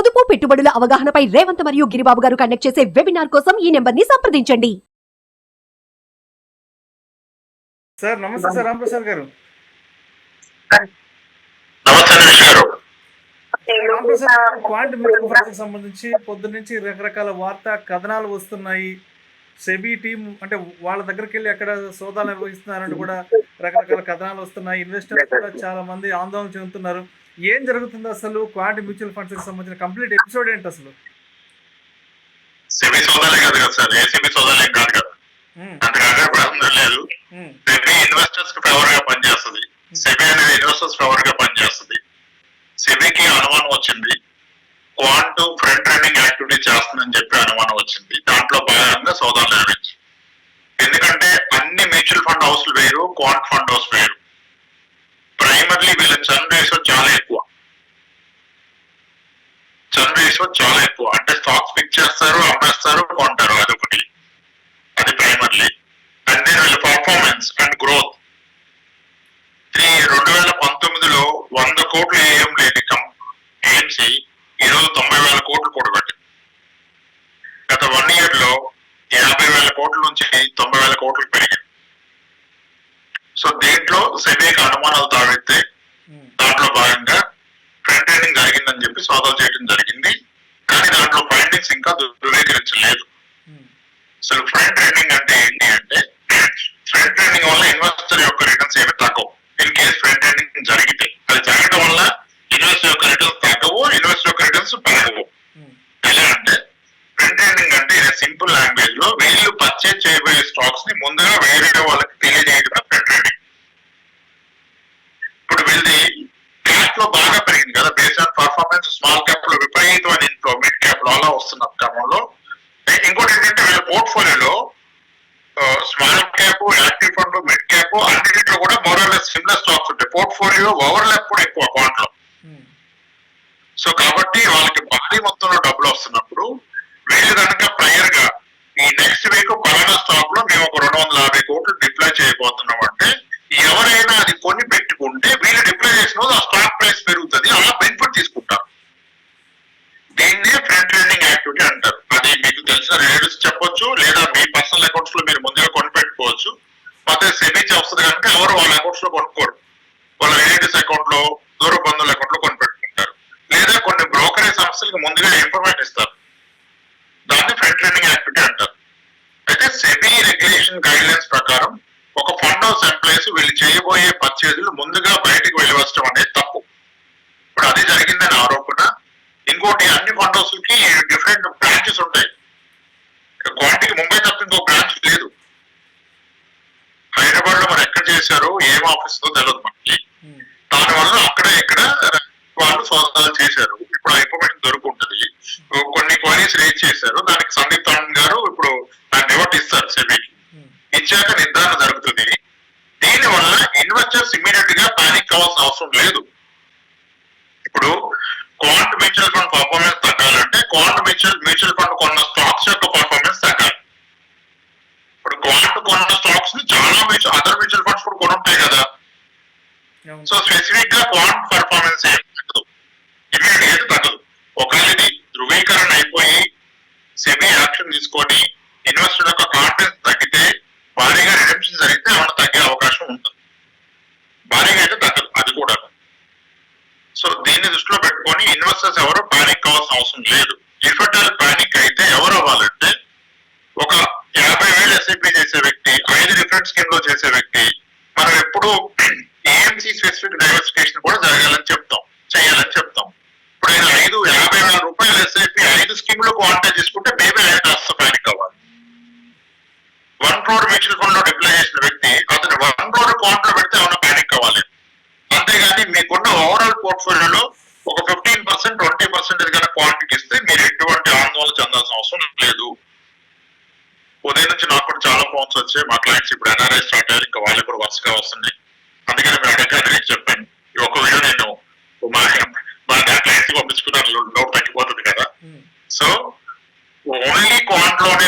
పొదుపు పెట్టుబడుల అవగాహనపై రేవంత్ మరియు గిరిబాబు గారు కండక్ట్ చేసే వెబినార్ కోసం ఈ నెంబర్ ని సంప్రదించండి. సార్ నమస్తే సార్ రామప్రసాద్ గారు. రామప్రసాద్ క్వాంట్ మ్యూచువల్ ఫండ్స్ సంబంధించి పొద్దున్న నుంచి రకరకాల వార్తా కథనాలు వస్తున్నాయి. సెబీ టీం అంటే వాళ్ళ దగ్గరికి వెళ్ళి అక్కడ సోదాలు నిర్వహిస్తున్నారంటూ కూడా రకరకాల కథనాలు వస్తున్నాయి. ఇన్వెస్టర్స్ కూడా చాలా మంది ఆందోళన చెందుతున్నారు. ఏం జరుగుతుంది అసలు? క్వాంట్ మ్యూచువల్ ఫండ్స్ కి సంబంధించిన కంప్లీట్ ఎపిసోడ్ ఏంటి అసలు? సెబీ సోదాలే కాదు కదా సార్, ఏసీబీ సోదాలు ఏం కాదు కదా, అంతకంటే ప్రారంభం లేదు. సెబీ ఇన్వెస్టర్స్ కి ఫేవర్ గా పనిచేస్తుంది. సెబీ అనేది ఇన్వెస్టర్స్ ఫేవర్ గా పనిచేస్తుంది. సెబీకి అనుమానం వచ్చింది, క్వాంట్ ఫ్రంట్ రన్నింగ్ యాక్టివిటీ చేస్తుందని చెప్పి అనుమానం వచ్చింది. దాంట్లో భాగంగా సోదాలు నిర్వహించి, ఎందుకంటే అన్ని మ్యూచువల్ ఫండ్ హౌస్లు వేరు, క్వాంట్ ఫండ్ హౌస్ వేరు. ప్రైమర్లీ వీళ్ళ చర్న్ రేషియో చాలా ఎక్కువ. చర్న్ రేషియో చాలా ఎక్కువ అంటే స్టాక్స్ పిక్ చేస్తారు, అమ్మేస్తారు, కొంటారు, అదొకటి. అది ప్రైమర్లీ. అండ్ దెన్ వీళ్ళ పర్ఫార్మెన్స్ అండ్ గ్రోత్. 2019లో 100 కోట్లు ఏం లేని ఏఎంసీ ఈరోజు 90,000 కోట్లు కూడబెట్టింది. గత 1 year లో 50,000 కోట్ల నుంచి 90,000 కోట్లు పెరిగింది. సో దీంట్లో సెబీకి అనుమానాలు తావెత్తే దాంట్లో భాగంగా ఫ్రంట్ ఎండింగ్ జరిగిందని చెప్పి సోదాలు చేయడం జరిగింది. కానీ దాంట్లో ఫైండింగ్స్ ఇంకా ధృవీకరించలేదు. అసలు ఫ్రంట్ ఎండింగ్ అంటే ఏంటి అంటే, ఫ్రంట్ ఎండింగ్ వల్ల ఇన్వెస్టర్ యొక్క రిటర్న్స్ ఏమి తగ్గవు. ఇన్ కేసు ఫ్రంట్ ఎండింగ్ జరిగితే, అది జరగడం వల్ల ఇన్వెస్టర్ యొక్క రిటర్న్స్ తగ్గవు, ఇన్వెస్టర్ యొక్క రిటర్న్స్ పెరగవు. ఎలా అంటే, ఫ్రంట్ ఎండింగ్ అంటే సింపుల్ లాంగ్వేజ్ లో వీళ్ళు పర్చేజ్ చేయబోయే స్టాక్స్ ని ముందుగా వేరే వాళ్ళకి తెలియజేయడం ఫ్రంట్ ఎండింగ్. ఇప్పుడు వీళ్ళది క్యాప్ లో బాగా పెరిగింది కదా, based on performance. Small cap లో విపరీతమైన ఇంట్లో, మిడ్ క్యాప్ లో అలా వస్తున్న క్రమంలో ఇంకోటి ఏంటంటే వీళ్ళ పోర్ట్ఫోలియోలో small cap, active fund, mid cap అన్నింటిలో కూడా మోరల్లెస్ సిమిలర్ స్టాక్స్ ఉంటాయి. పోర్ట్ఫోలియో ఓవర్లాప్ కూడా ఎక్కువ క్వాంట్ లో. సో కాబట్టి వాళ్ళకి భారీ మొత్తంలో డబ్బులు వస్తున్నప్పుడు వీళ్ళు కనుక ప్రయర్ గా ఈ నెక్స్ట్ వీక్ పలానా స్టాక్ లో మేము ఒక 250 కోట్లు డిప్లాయ్ చేయబోతున్నాం అంటే, ఎవరైనా అది కొని పెట్టుకుంటే వీళ్ళు డిప్లాయ్ చేసిన ఆ స్టాక్ ప్రైస్ పెరుగుతుంది, అలా బెనిఫిట్ తీసుకుంటారు. దీన్నే ఫ్రంట్ ఎండింగ్ యాక్టివిటీ అంటారు. అది మీకు తెలిసిన రిలేటివ్స్ చెప్పొచ్చు, లేదా మీ పర్సనల్ అకౌంట్స్ లో మీరు ముందుగా కొనిపెట్టుకోవచ్చు. ಮತ್ತೆ సెబీ వస్తుంది కనుక ఎవరు వాళ్ళ అకౌంట్స్ లో కొనుక్కోరు, వాళ్ళ రిలేటివ్స్ అకౌంట్ లో, దూర బంధువుల అకౌంట్ లో కొనిపెట్టుకుంటారు. లేదా కొన్ని బ్రోకరేజ్ సంస్థలకు ముందుగా ఇన్ఫర్మేషన్ ఇస్తారు. దాన్ని ఫ్రంట్ ఎండింగ్ యాక్టివిటీ అంటారు. అయితే సెబీ రెగ్యులేషన్ గైడ్ లైన్స్ ప్రకారం ఒక ఫండ్ హౌస్ ఎంప్లాయీస్ వీళ్ళు చేయబోయే పర్చేజులు ముందుగా బయటకు వెళ్ళవచ్చడం అనేది తప్పు. ఇప్పుడు అది జరిగిందని ఆరోపణ. ఇంకోటి, అన్ని ఫండ్ హౌస్లకి డిఫరెంట్ బ్రాంచెస్ ఉంటాయి. క్వాంటికి ముంబై తప్ప ఇంకో బ్రాంచ్ లేదు. హైదరాబాద్ లో మరి ఎక్కడ చేశారో, ఏం ఆఫీస్ తో తెలియదు మనకి. దానివల్ల అక్కడ ఇక్కడ వాళ్ళు సోదాలు చేశారు. ఇప్పుడు ఆ ఇన్ఫర్మేషన్ దొరుకుంటుంది. కొన్ని క్వైరీస్ రేజ్ చేశారు. దానికి సందీప్ తాండన్ గారు ఇప్పుడు రివర్ట్ ఇస్తారు సెబీకి. ఇచ్చాక నిర్ధారణ జరుగుతుంది. దీనివల్ల ఇన్వెస్టర్స్ ఇమీడియట్ గా పానిక్ కావాల్సిన అవసరం లేదు. ఇప్పుడు క్వాంట్ మ్యూచువల్ ఫండ్ పర్ఫార్మెన్స్ తగ్గాలంటే క్వాంట్ మ్యూచువల్ ఫండ్ కొన్న స్టాక్స్ యొక్క పర్ఫార్మెన్స్ తగ్గాలి. ఇప్పుడు క్వాంట్ కొన్న స్టాక్స్ ని చాలా అదర్ మ్యూచువల్ ఫండ్స్ కూడా కొనుంటాయి కదా. సో స్పెసిఫిక్ గా క్వాంట్ పర్ఫార్మెన్స్ ఏం తగ్గదు, ఇమీడియట్ తగ్గదు. ఒకవేళ ఇది ధృవీకరణ అయిపోయి సెబీ యాక్షన్ తీసుకొని ఇన్వెస్టర్ యొక్క కాన్ఫిడెన్స్ తగ్గితే, భారీగా రిడెంప్షన్ జరిగితే ఏమైనా తగ్గే అవకాశం ఉంటుంది. భారీగా అయితే తగ్గదు అది కూడా. సో దీన్ని దృష్టిలో పెట్టుకొని ఇన్వెస్టర్స్ ఎవరు పానిక్ కావాల్సిన అవసరం లేదు. ఇన్ఫర్టల్ పానిక్ అయితే ఎవరు అవ్వాలంటే, ఒక 50,000 ఎస్ఐపి చేసే వ్యక్తి, 5 డిఫరెంట్ స్కీమ్ లో చేసే వ్యక్తి, మనం ఎప్పుడు ఏఎంసీ స్పెసిఫిక్ డైవర్సిఫికేషన్ కూడా జరగాలని చెప్తాం, చేయాలని చెప్తాం. ఇప్పుడు ఆయన 50,000 రూపాయలు ఎస్ఐపి 5 స్కీమ్ లో క్వాంటైజ్ చేసుకుంటే మేబీ ఆయన కాస్త పానిక్ అవ్వాలి. 1 crore మ్యూచువల్ ఫండ్ లో డిప్లాయ్ చేసిన వ్యక్తి అతను 1 crore క్వాంట్ లో పెడితే ఏమైనా పానిక్ అవ్వాలి. అంతేగాని మీకున్న ఓవరాల్ పోర్ట్ఫోలియోలో ఒక 15%, 20% కన్నా క్వాంటిటీ ఇస్తే మీరు ఎటువంటి ఆందోళన చెందాల్సిన అవసరం లేదు. ఉదయం నుంచి నాకు కూడా చాలా ఫోన్స్ వచ్చాయి. మా క్లయింట్స్ ఇప్పుడు ఎన్ఆర్ఐ స్టార్ట్ అయ్యారు, ఇంకా వాళ్ళు కూడా వరుసగా వస్తున్నాయి. అందుకని మేము అడిగాను, చెప్పాను ఈ ఒక వీడియో నేను మా క్లయింట్స్ పంపించుకున్న లోడ్ తగ్గిపోతుంది కదా. సో ఓన్లీ క్వాంట్ లోనే